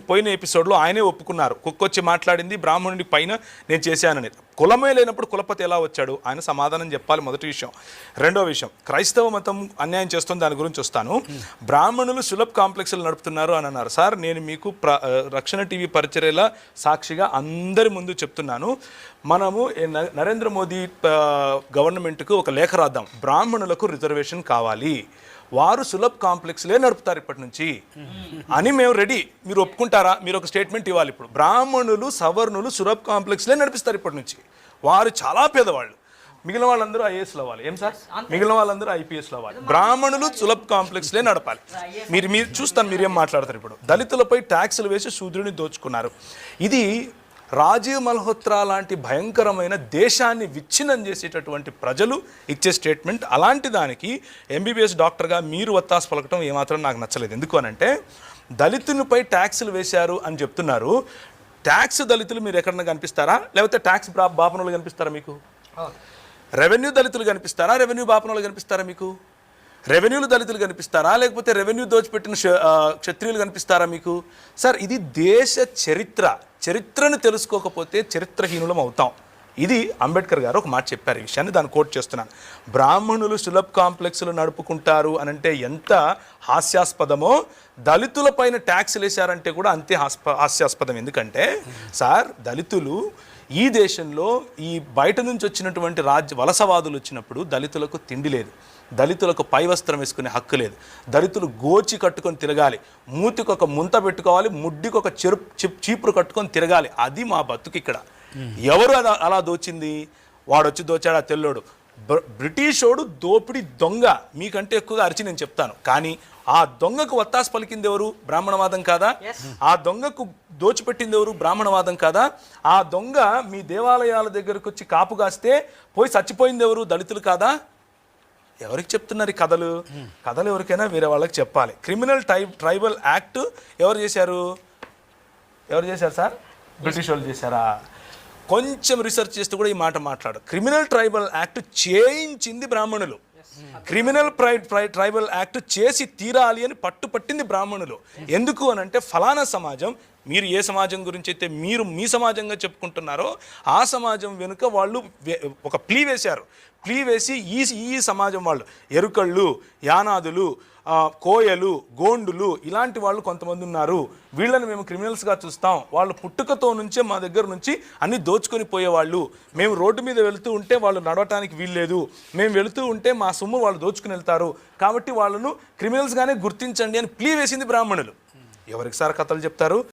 పోయిన ఎపిసోడ్లో ఆయనే ఒప్పుకున్నారు. కుక్కొచ్చి మాట్లాడింది బ్రాహ్మణుడి పైన నేను చేశానని. కులమే లేనప్పుడు కులపతి ఎలా వచ్చాడు? ఆయన సమాధానం చెప్పాలి. మొదటి విషయం. రెండో విషయం, క్రైస్తవ మతం అన్యాయం చేస్తుంది, దాని గురించి వస్తాను. బ్రాహ్మణులు సులభ్ కాంప్లెక్స్లు నడుపుతున్నారు అని అన్నారు. సార్, నేను మీకు రక్షణ టీవీ పరిచర్యల సాక్షిగా అందరి ముందు చెప్తున్నాను. మనము నరేంద్ర మోదీ గవర్నమెంట్కు ఒక లేఖ రాద్దాం. బ్రాహ్మణులకు రిజర్వేషన్ కావాలి, వారు సులభ్ కాంప్లెక్స్లే నడుపుతారు ఇప్పటి నుంచి అని మేము రెడీ. మీరు ఒప్పుకుంటారా? మీరు ఒక స్టేట్మెంట్ ఇవ్వాలి. ఇప్పుడు బ్రాహ్మణులు సవర్ణులు సులభ్ కాంప్లెక్స్లే నడిపిస్తారు ఇప్పటి నుంచి. వారు చాలా పేదవాళ్ళు. మిగిలిన వాళ్ళందరూ ఐఏఎస్లు అవ్వాలి. ఏం సార్? మిగిలిన వాళ్ళందరూ ఐపీఎస్లు అవ్వాలి. బ్రాహ్మణులు సులభ్ కాంప్లెక్స్లే నడపాలి. మీరు చూస్తాను మీరేం మాట్లాడతారు. ఇప్పుడు దళితులపై ట్యాక్సులు వేసి శూద్రుని దోచుకున్నారు. ఇది రాజీవ్ మల్హోత్రా లాంటి భయంకరమైన దేశాన్ని విచ్ఛిన్నం చేసేటటువంటి ప్రజలు ఇచ్చే స్టేట్మెంట్. అలాంటి దానికి ఎంబీబీఎస్ డాక్టర్గా మీరు వత్తాసు పలకటం ఏమాత్రం నాకు నచ్చలేదు. ఎందుకు అనంటే, దళితులపై ట్యాక్సులు వేశారు అని చెప్తున్నారు. ట్యాక్స్ దళితులు మీరు ఎక్కడన్నా కనిపిస్తారా? లేకపోతే ట్యాక్స్ బాపనోళ్ళు కనిపిస్తారా మీకు? రెవెన్యూ దళితులు కనిపిస్తారా? రెవెన్యూ బాపనోళ్ళు కనిపిస్తారా మీకు? రెవెన్యూలు దళితులు కనిపిస్తారా? లేకపోతే రెవెన్యూ దోచిపెట్టిన క్షత్రియులు కనిపిస్తారా మీకు? సార్, ఇది దేశ చరిత్రను తెలుసుకోకపోతే చరిత్రహీనులం అవుతాం. ఇది అంబేద్కర్ గారు ఒక మాట చెప్పారు. ఈ విషయాన్ని దాన్ని కోట్ చేస్తున్నాను. బ్రాహ్మణులు సులభ్ కాంప్లెక్స్లు నడుపుకుంటారు అనంటే ఎంత హాస్యాస్పదమో, దళితుల పైన ట్యాక్స్లు వేశారంటే కూడా అంతే హాస్యాస్పదం. ఎందుకంటే సార్, దళితులు ఈ దేశంలో ఈ బయట నుంచి వచ్చినటువంటి వలసవాదులు వచ్చినప్పుడు దళితులకు తిండి లేదు, దళితులకు పై వస్త్రం వేసుకునే హక్కు లేదు, దళితులు గోచి కట్టుకొని తిరగాలి, మూతికి ఒక ముంత పెట్టుకోవాలి, ముడ్డికి ఒక చీపురు కట్టుకొని తిరగాలి. అది మా బతుకు ఇక్కడ. ఎవరు అలా దోచింది? వాడు వచ్చి దోచాడు, ఆ తెల్లోడు. బ్రిటిషోడు దోపిడి దొంగ మీకంటే ఎక్కువగా అరిచి నేను చెప్తాను. కానీ ఆ దొంగకు వత్తాసు పలికింది ఎవరు? బ్రాహ్మణవాదం కాదా? ఆ దొంగకు దోచిపెట్టింది ఎవరు? బ్రాహ్మణవాదం కాదా? ఆ దొంగ మీ దేవాలయాల దగ్గరకు వచ్చి కాపు కాస్తే పోయి చచ్చిపోయింది ఎవరు? దళితులు కాదా? ఎవరికి చెప్తున్నారు ఈ కథలు? కథలు ఎవరికైనా వేరే వాళ్ళకి చెప్పాలి. క్రిమినల్ ట్రైబల్ యాక్ట్ ఎవరు చేశారు సార్? బ్రిటిష్ వాళ్ళు చేశారా? కొంచెం రీసెర్చ్ చేస్తూ కూడా ఈ మాట మాట్లాడు. క్రిమినల్ ట్రైబల్ యాక్ట్ చేయించింది బ్రాహ్మణులు. క్రిమినల్ ట్రైబల్ యాక్ట్ చేసి తీరాలి అని పట్టింది బ్రాహ్మణులు. ఎందుకు అనంటే, ఫలానా సమాజం, మీరు ఏ సమాజం గురించి అయితే మీరు మీ సమాజంగా చెప్పుకుంటున్నారో ఆ సమాజం వెనుక వాళ్ళు ఒక ప్లీ వేశారు. ప్లీ వేసి ఈ సమాజం వాళ్ళు, ఎరుకళ్ళు, యానాదులు, కోయలు, గోండులు, ఇలాంటి వాళ్ళు కొంతమంది ఉన్నారు, వీళ్ళని మేము క్రిమినల్స్గా చూస్తాం, వాళ్ళు పుట్టుకతో నుంచే మా దగ్గర నుంచి అన్ని దోచుకొని పోయేవాళ్ళు, మేము రోడ్డు మీద వెళుతూ ఉంటే వాళ్ళు నడవటానికి వీల్లేదు, మేము వెళుతూ ఉంటే మా సొమ్ము వాళ్ళు దోచుకుని వెళ్తారు, కాబట్టి వాళ్ళను క్రిమినల్స్గానే గుర్తించండి అని ప్లీ వేసింది బ్రాహ్మణులు. ఎవరికి సార్ కథలు చెప్తారు?